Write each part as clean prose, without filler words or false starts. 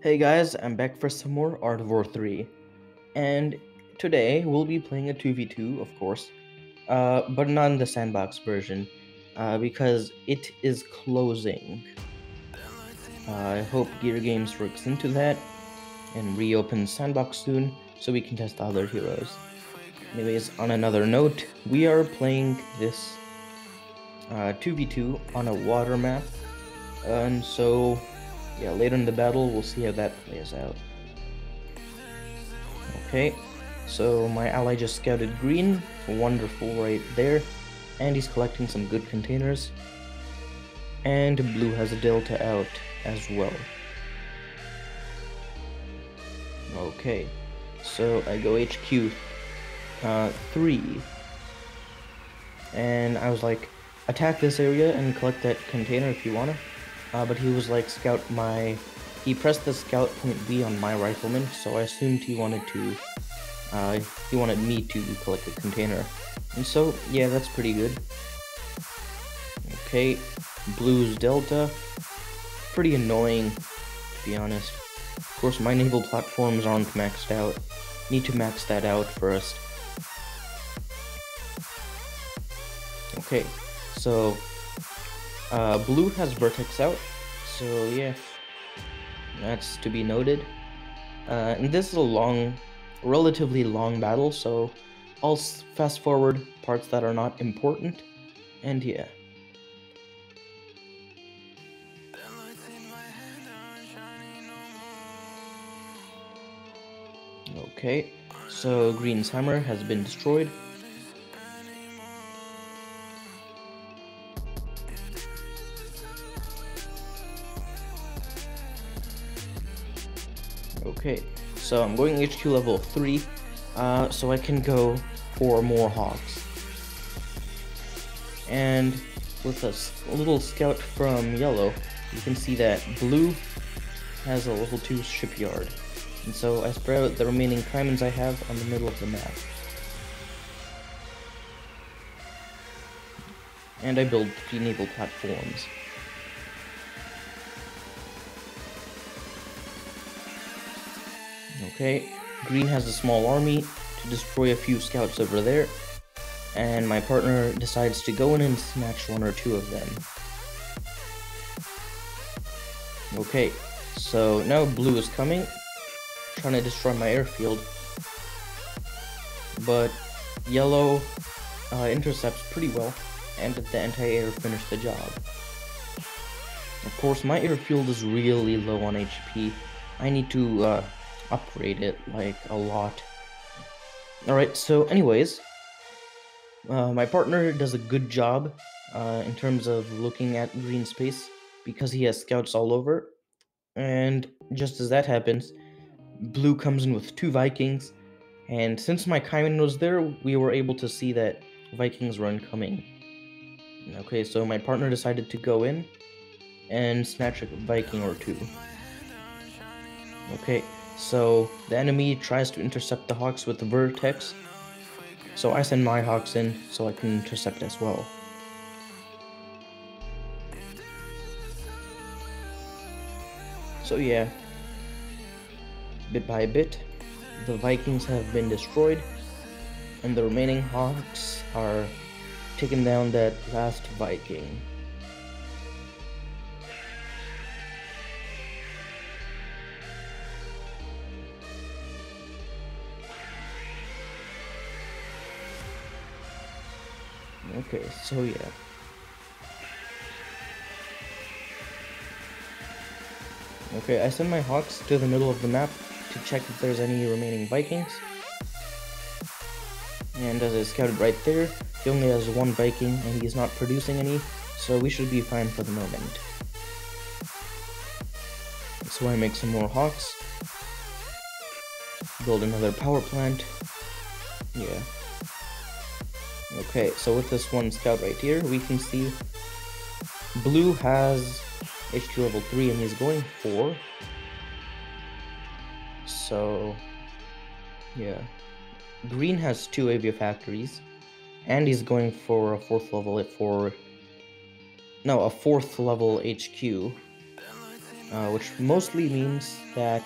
Hey guys, I'm back for some more Art of War 3, and today we'll be playing a 2v2, of course, but not in the sandbox version, because it is closing. I hope Gear Games looks into that and reopens sandbox soon so we can test other heroes. Anyways, on another note, we are playing this 2v2 on a water map, and so yeah, later in the battle we'll see how that plays out. Okay, so my ally just scouted green, wonderful right there, and he's collecting some good containers. And blue has a delta out as well. Okay, so I go HQ 3, and I was like, attack this area and collect that container if you wanna. But he was like, he pressed the scout point B on my rifleman, so I assumed he wanted me to collect the container. And so, yeah, that's pretty good. Okay, blue's delta. Pretty annoying, to be honest. Of course, my naval platforms aren't maxed out. Need to max that out first. Okay, so blue has vertex out, so yeah, that's to be noted. And this is a relatively long battle, so I'll fast forward parts that are not important, and yeah. Okay, so green's hammer has been destroyed. Okay, so I'm going HQ level 3, so I can go for more hogs. And with a little scout from yellow, you can see that blue has a level 2 shipyard. And so I spread out the remaining diamonds I have on the middle of the map. And I build 3 naval platforms. Okay, green has a small army to destroy a few scouts over there, and my partner decides to go in and snatch 1 or 2 of them. Okay, so now blue is coming, trying to destroy my airfield, but yellow intercepts pretty well, and the anti-air finished the job. Of course, my airfield is really low on HP. I need to upgrade it, like, a lot. Alright, so anyways, my partner does a good job in terms of looking at green space because he has scouts all over. And just as that happens, blue comes in with 2 Vikings, and since my Kaiman was there, we were able to see that Vikings were incoming. Okay, so my partner decided to go in and snatch a Viking or 2. Okay, so the enemy tries to intercept the Hawks with the Vertex, so I send my Hawks in so I can intercept as well. So yeah, bit by bit, the Vikings have been destroyed, and the remaining Hawks are taking down that last Viking. Okay, so yeah. Okay, I send my Hawks to the middle of the map to check if there's any remaining Vikings. And as I scouted right there, he only has 1 Viking and he's not producing any, so we should be fine for the moment. So I make some more Hawks, build another power plant. Yeah. Okay, so with this 1 scout right here, we can see blue has HQ level 3 and he's going 4. So yeah. Green has 2 avia factories, and he's going for a 4th level HQ. which mostly means that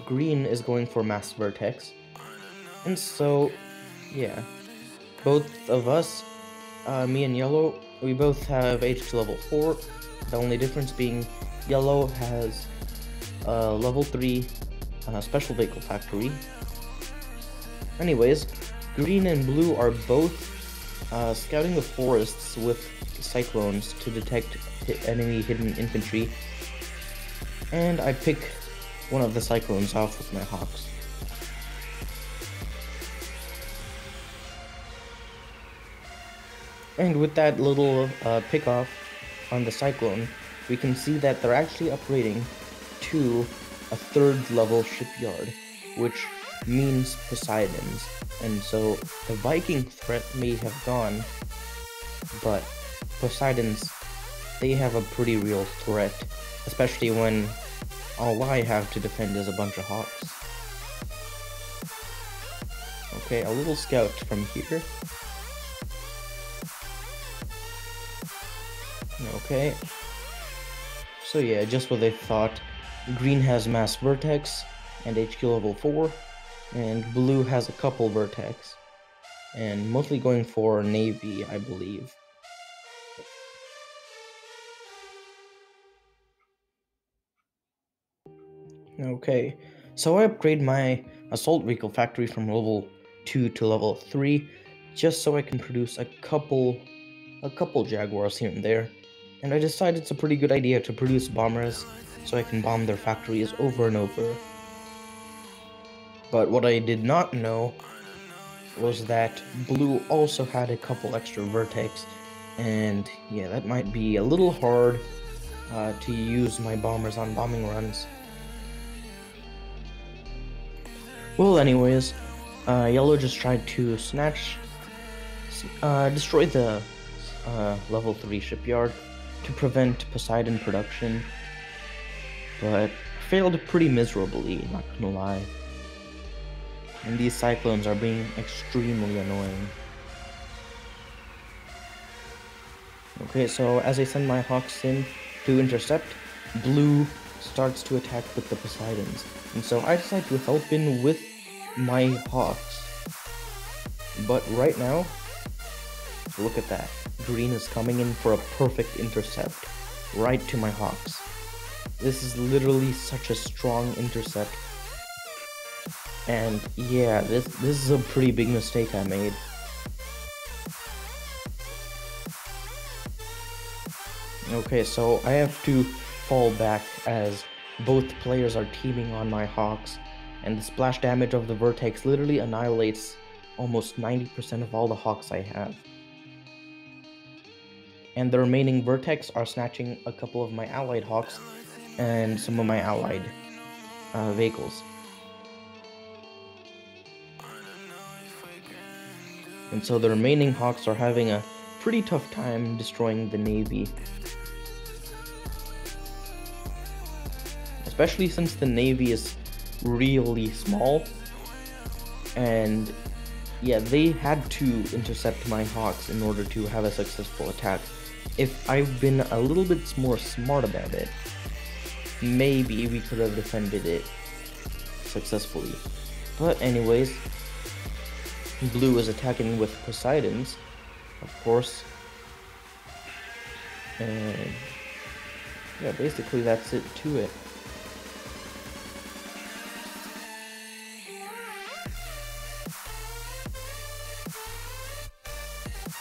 green is going for Mass Vertex. And so, yeah, both of us, me and yellow, we both have HQ level 4. The only difference being yellow has level 3 special vehicle factory. Anyways, green and blue are both scouting the forests with cyclones to detect enemy hidden infantry, and I pick one of the cyclones off with my hawks. And with that little pick off on the cyclone, we can see that they're actually upgrading to a 3rd level shipyard, which means Poseidon's. And so the Viking threat may have gone, but Poseidon's, they have a pretty real threat, especially when all I have to defend is a bunch of hawks. Okay, a little scout from here. Okay. So yeah, just what they thought. Green has Mass Vertex and HQ level 4, and blue has a couple Vertex, and mostly going for Navy, I believe. Okay, so I upgrade my Assault Vehicle Factory from level 2 to level 3, just so I can produce a couple Jaguars here and there. And I decided it's a pretty good idea to produce bombers, so I can bomb their factories over and over. But what I did not know was that blue also had a couple extra Vertex, and yeah, that might be a little hard to use my bombers on bombing runs. Well, anyways, yellow just tried to destroy the level 3 shipyard to prevent Poseidon production, but failed pretty miserably, not gonna lie. And these cyclones are being extremely annoying. Okay, so as I send my hawks in to intercept, blue starts to attack with the Poseidons. And so I decide to help in with my hawks. But right now, look at that. Green is coming in for a perfect intercept right to my hawks. This is literally such a strong intercept. And yeah, this is a pretty big mistake I made. Okay, so I have to fall back as both players are teaming on my hawks, and the splash damage of the Vertex literally annihilates almost 90% of all the hawks I have. And the remaining Vertex are snatching a couple of my allied hawks and some of my allied vehicles. And so the remaining hawks are having a pretty tough time destroying the Navy. Especially since the Navy is really small. And yeah, they had to intercept my hawks in order to have a successful attack. If I've been a little bit more smart about it, maybe we could have defended it successfully. But anyways, blue is attacking with Poseidons, of course. And yeah, basically that's it to it.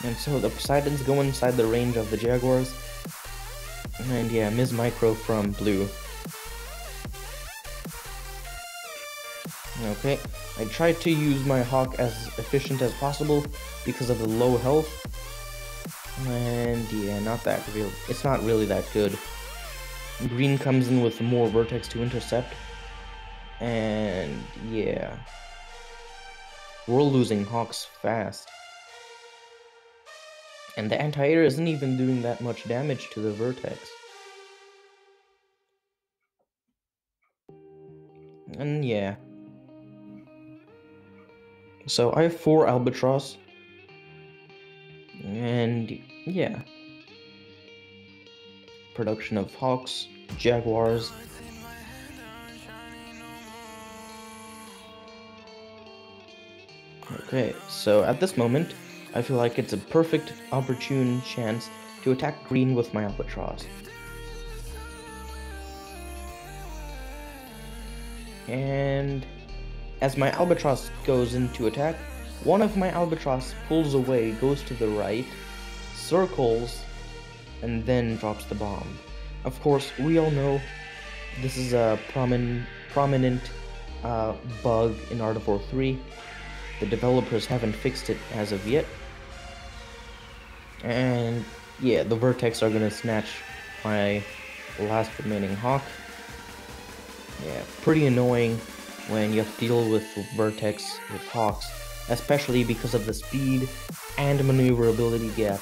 And so the Poseidons go inside the range of the Jaguars. And yeah, Ms. Micro from blue. Okay, I tried to use my hawk as efficient as possible because of the low health. And yeah, it's not really that good. Green comes in with more Vertex to intercept. And yeah, we're losing hawks fast. And the anti-air isn't even doing that much damage to the Vertex. And yeah. So I have 4 Albatross. And yeah. Production of hawks Jaguars. Okay, so at this moment, I feel like it's a perfect opportune chance to attack green with my Albatross. And as my Albatross goes into attack, one of my Albatross pulls away, goes to the right, circles, and then drops the bomb. Of course, we all know this is a prominent bug in Art of War 3. The developers haven't fixed it as of yet. And yeah, the Vertex are gonna snatch my last remaining Hawk. Yeah, pretty annoying when you have to deal with Vertex with Hawks, especially because of the speed and maneuverability gap.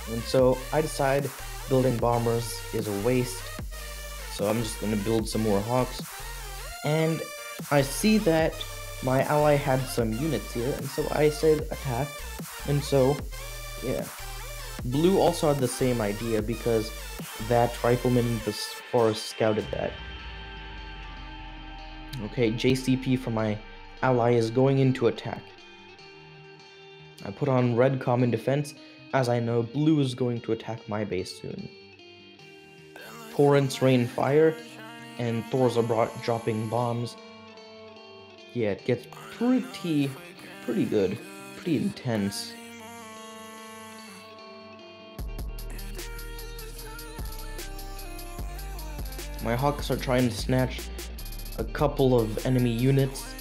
And so I decide building bombers is a waste, so I'm just gonna build some more Hawks. And I see that my ally had some units here, and so I said attack. And so, yeah. Blue also had the same idea because that rifleman in the forest scouted that. Okay, JCP for my ally is going into attack. I put on red common defense, as I know blue is going to attack my base soon. Torrents rain fire, and Thors are dropping bombs. Yeah, it gets pretty good, pretty intense. My Hawks are trying to snatch a couple of enemy units.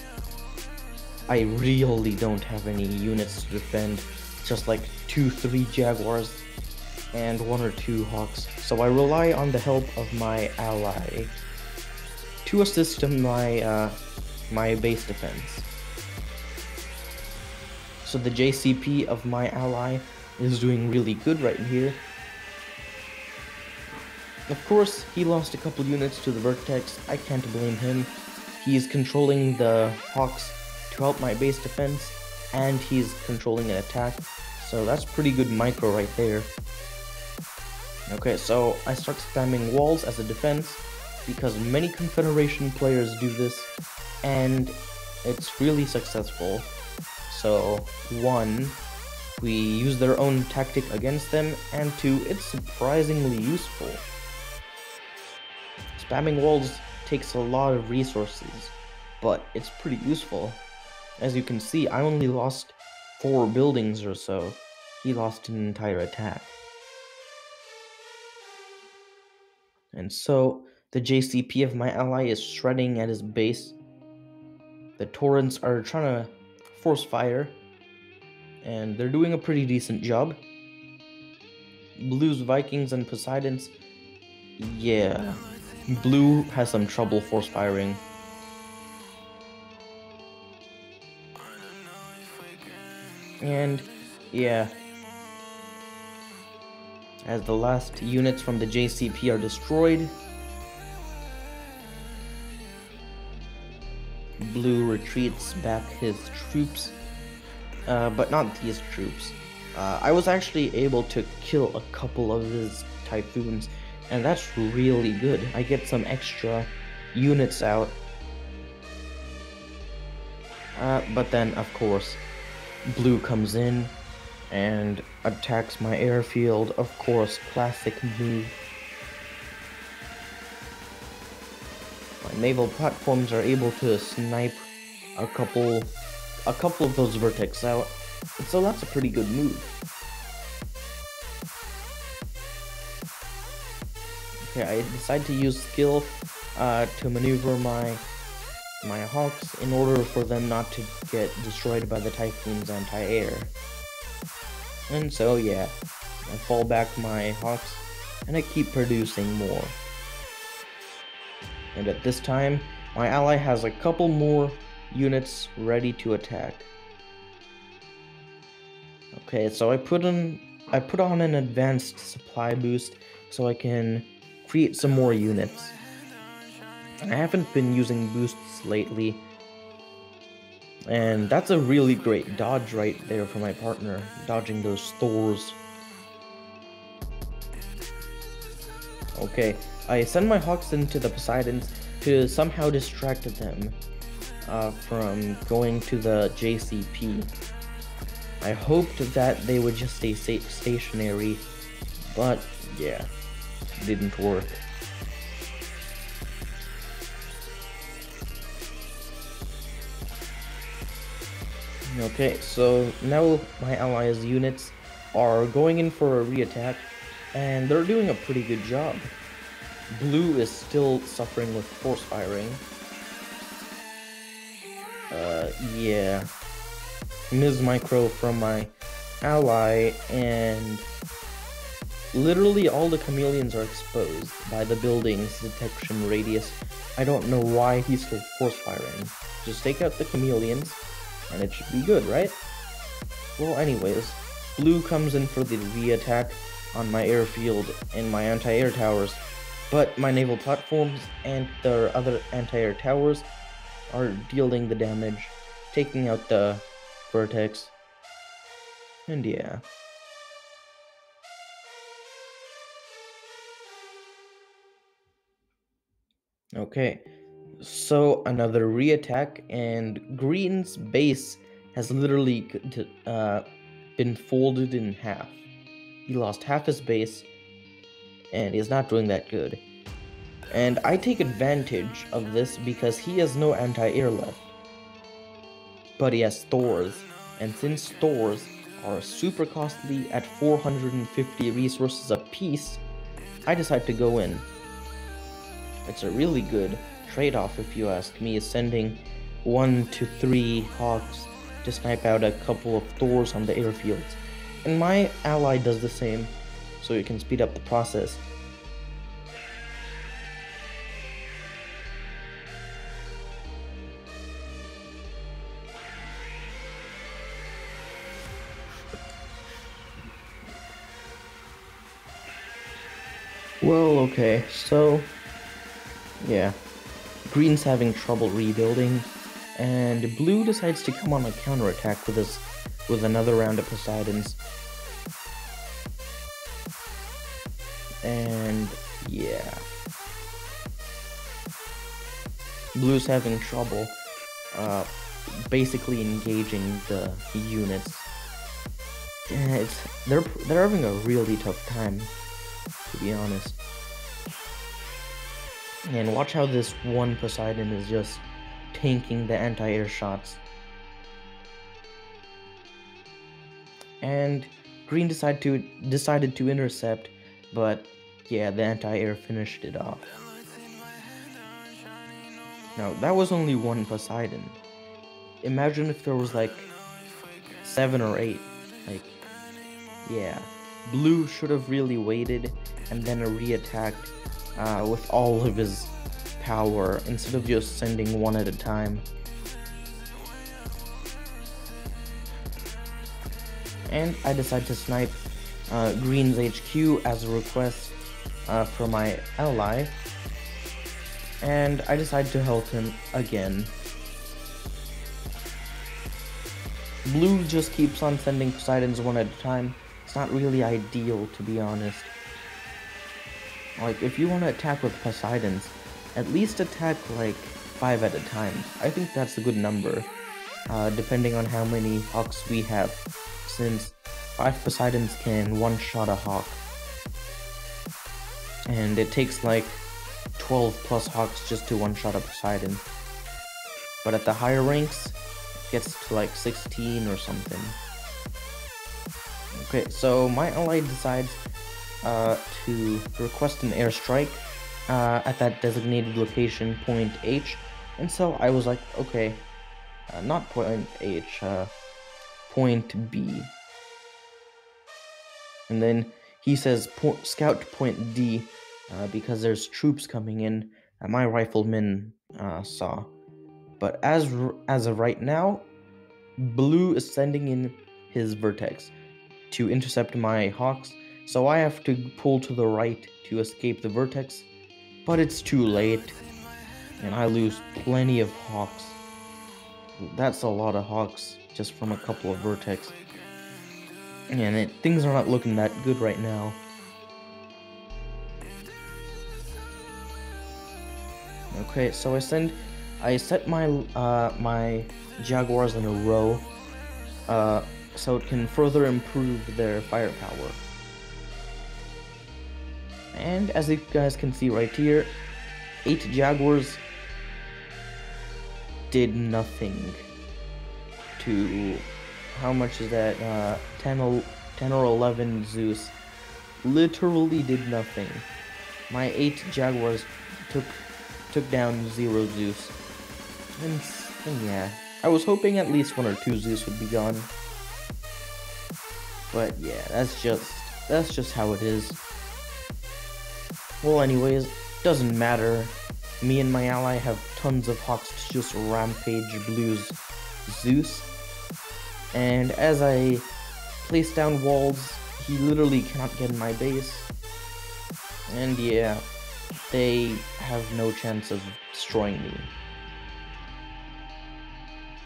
I really don't have any units to defend, just like 2-3 Jaguars and 1 or 2 Hawks, so I rely on the help of my ally to assist in my base defense. So the JCP of my ally is doing really good right here. Of course, he lost a couple units to the Vertex. I can't blame him. He's controlling the Hawks to help my base defense, and he's controlling an attack, so that's pretty good micro right there. Okay, so I start spamming walls as a defense, because many Confederation players do this, and it's really successful. So, 1, we use their own tactic against them, and 2, it's surprisingly useful. Spamming walls takes a lot of resources, but it's pretty useful. As you can see, I only lost 4 buildings or so. He lost an entire attack. And so, the JCP of my ally is shredding at his base. The Torrents are trying to force fire, and they're doing a pretty decent job. Blue's Vikings and Poseidons, yeah, Blue has some trouble force firing. And yeah, as the last units from the JCP are destroyed, Blue retreats back his troops, but not these troops. I was actually able to kill a couple of his Typhoons, and that's really good. I get some extra units out. But then, of course, Blue comes in and attacks my airfield. Of course, classic move. My naval platforms are able to snipe a couple of those Vertex out, so that's a pretty good move. Okay, I decide to use skill to maneuver my Hawks in order for them not to get destroyed by the Typhoon's anti-air. And so yeah, I fall back my Hawks and I keep producing more. And at this time, my ally has a couple more units ready to attack. Okay, so I put on an advanced supply boost so I can create some more units. I haven't been using boosts lately, and that's a really great dodge right there for my partner, dodging those Thors. Okay, I send my Hawks into the Poseidons to somehow distract them from going to the JCP. I hoped that they would just stay stationary, but yeah, didn't work. Okay, so now my allies' units are going in for a re-attack, and they're doing a pretty good job. Blue is still suffering with force firing. Yeah. Ms. Micro from my ally, and literally all the chameleons are exposed by the building's detection radius. I don't know why he's still force firing. Just take out the chameleons, and it should be good, right? Well, anyways, Blue comes in for the re-attack on my airfield and my anti-air towers, but my naval platforms and their other anti-air towers are dealing the damage, taking out the Vertex, and yeah. Okay, so another re-attack, and Green's base has literally been folded in half. He lost half his base, and he's not doing that good. And I take advantage of this because he has no anti-air left. But he has Thors, and since Thors are super costly at 450 resources apiece, I decide to go in. It's a really good trade-off if you ask me, sending 1 to 3 Hawks to snipe out a couple of Thors on the airfields. And my ally does the same, so it can speed up the process. Well, okay, so yeah, Green's having trouble rebuilding, and Blue decides to come on a counterattack with another round of Poseidons. And yeah, Blue's having trouble basically engaging the units. Yeah, they're having a really tough time, to be honest. And watch how this one Poseidon is just tanking the anti-air shots. And Green decided to intercept, but yeah, the anti-air finished it off. Now, that was only one Poseidon. Imagine if there was like 7 or 8. Like, yeah. Blue should have really waited and then re-attacked with all of his power instead of just sending one at a time. And I decided to snipe Green's HQ as a request for my ally, and I decided to help him again. Blue just keeps on sending Poseidons one at a time. It's not really ideal, to be honest. Like, if you want to attack with Poseidons, at least attack like 5 at a time. I think that's a good number, depending on how many Hawks we have, since 5 Poseidons can one-shot a Hawk. And it takes like 12 plus Hawks just to one-shot a Poseidon. But at the higher ranks, it gets to like 16 or something. Okay, so my ally decides to request an airstrike at that designated location, point H, and so I was like, okay, not point H, point B. And then he says, scout point D, because there's troops coming in, my riflemen saw. But as of right now, Blue is sending in his Vertex to intercept my Hawks, so I have to pull to the right to escape the Vertex, but it's too late, and I lose plenty of Hawks. That's a lot of Hawks just from a couple of Vertex, and things are not looking that good right now. Okay, so I set my my Jaguars in a row, so it can further improve their firepower. And as you guys can see right here, 8 Jaguars did nothing to, how much is that, 10 or 11 Zeus. Literally did nothing. My 8 Jaguars took down 0 Zeus. And yeah, I was hoping at least 1 or 2 Zeus would be gone. But yeah, that's just how it is. Well, anyways, doesn't matter. Me and my ally have tons of Hawks to just rampage Blue's Zeus. And as I place down walls, he literally cannot get in my base. And yeah, they have no chance of destroying me.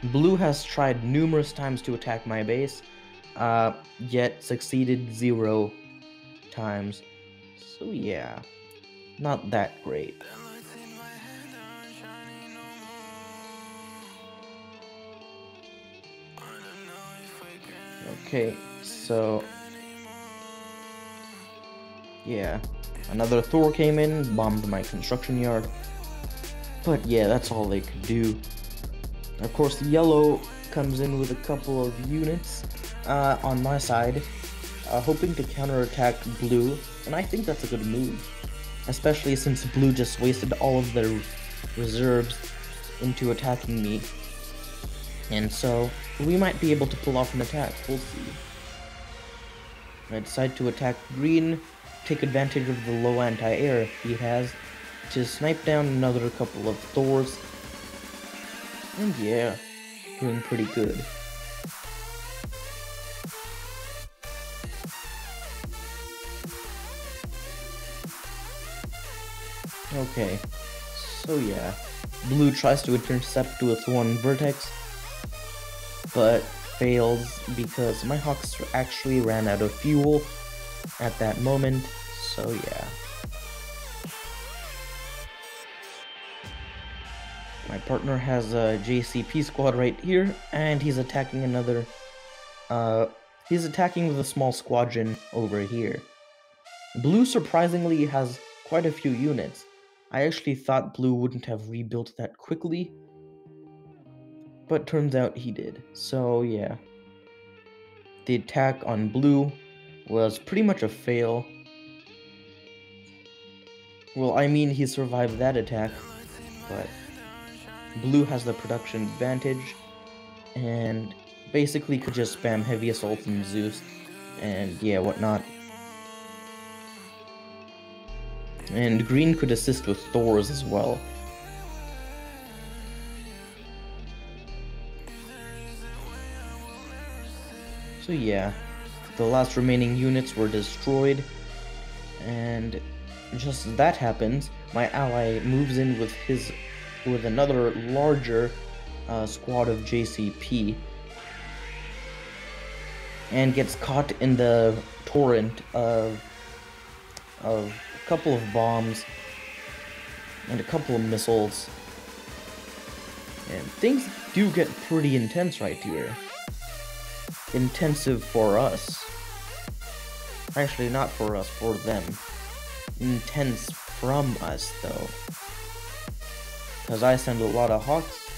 Blue has tried numerous times to attack my base, yet succeeded 0 times. So yeah, not that great. Okay, so yeah, another Thor came in, bombed my construction yard. But yeah, that's all they could do. Of course, yellow comes in with a couple of units on my side, hoping to counterattack blue, and I think that's a good move, especially since blue just wasted all of their reserves into attacking me. And so, we might be able to pull off an attack, we'll see. I decide to attack green, take advantage of the low anti-air he has, to snipe down another couple of Thors. And yeah, doing pretty good. Okay, so yeah, blue tries to intercept with 1 vertex, but fails because my Hawks actually ran out of fuel at that moment, so yeah. My partner has a JCP squad right here, and he's attacking another, he's attacking with a small squadron over here. Blue surprisingly has quite a few units. I actually thought blue wouldn't have rebuilt that quickly, but turns out he did, so yeah. The attack on blue was pretty much a fail. Well, I mean, he survived that attack, but blue has the production advantage, and basically could just spam heavy assault and Zeus, and yeah, whatnot. And green could assist with Thors as well. So yeah, the last remaining units were destroyed, and just as that happens, my ally moves in with another larger squad of JCP, and gets caught in the torrent of a couple of bombs and a couple of missiles, and things do get pretty intense right here. Intensive for us. Actually, not for us, for them. Intense from us, though. Because I send a lot of Hawks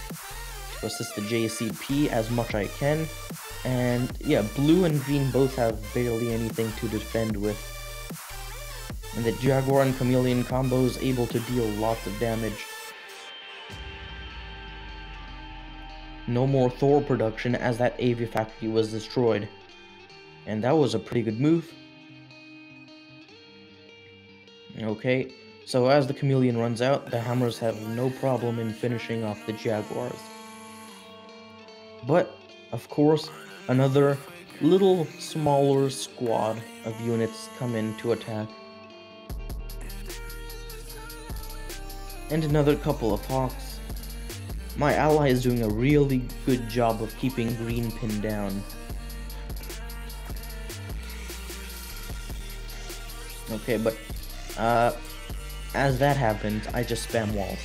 to assist the JCP as much I can. And yeah, blue and green both have barely anything to defend with. And the Jaguar and Chameleon combo is able to deal lots of damage. No more Thor production as that Avia factory was destroyed. And that was a pretty good move. Okay, so as the Chameleon runs out, the Hammers have no problem in finishing off the Jaguars. But, of course, another little smaller squad of units come in to attack. And another couple of Hawks. My ally is doing a really good job of keeping green pinned down. Okay, but as that happens, I just spam walls.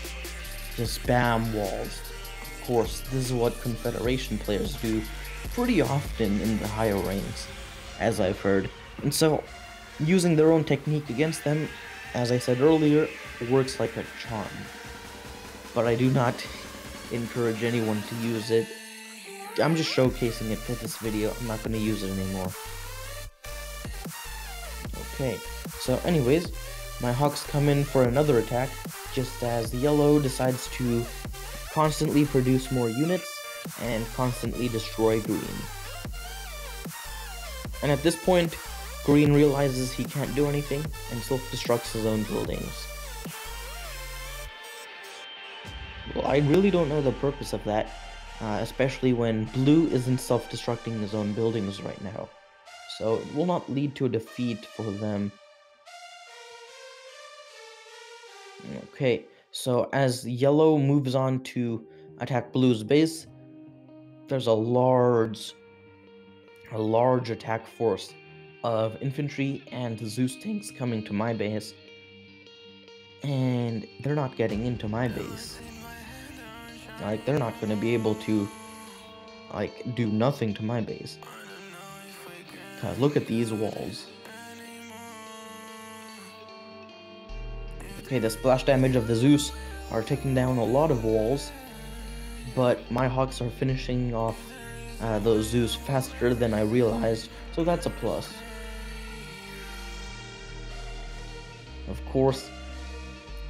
Just spam walls. Of course, this is what Confederation players do pretty often in the higher ranks, as I've heard. And so, using their own technique against them, as I said earlier, works like a charm. But I do not encourage anyone to use it. I'm just showcasing it for this video. I'm not going to use it anymore. Okay, so anyways, my Hawks come in for another attack, just as Yellow decides to constantly produce more units and constantly destroy Green. And at this point, Green realizes he can't do anything and self-destructs his own buildings. Well, I really don't know the purpose of that, especially when Blue isn't self-destructing his own buildings right now. So it will not lead to a defeat for them. Okay, so as Yellow moves on to attack Blue's base, there's a large attack force of infantry and Zeus tanks coming to my base, and they're not getting into my base. Like, they're not going to be able to, like, do nothing to my base. God, look at these walls. Okay, the splash damage of the Zeus are taking down a lot of walls, but my Hawks are finishing off those Zeus faster than I realized, so that's a plus. Of course,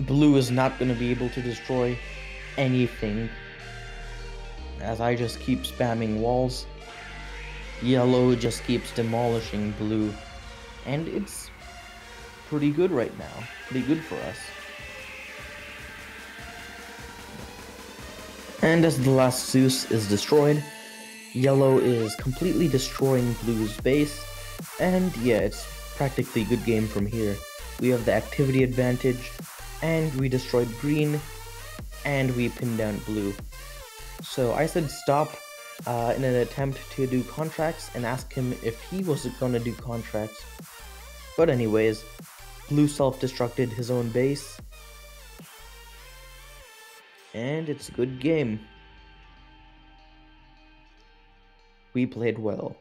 Blue is not going to be able to destroy anything, as I just keep spamming walls. Yellow just keeps demolishing Blue, and it's pretty good right now. Pretty good for us. And as the last Zeus is destroyed, Yellow is completely destroying Blue's base, and yeah, it's practically a good game from here. We have the activity advantage, and we destroyed Green, and we pinned down Blue. So I said stop in an attempt to do contracts and ask him if he wasn't gonna do contracts. But anyways, Blue self-destructed his own base, and it's a good game. We played well.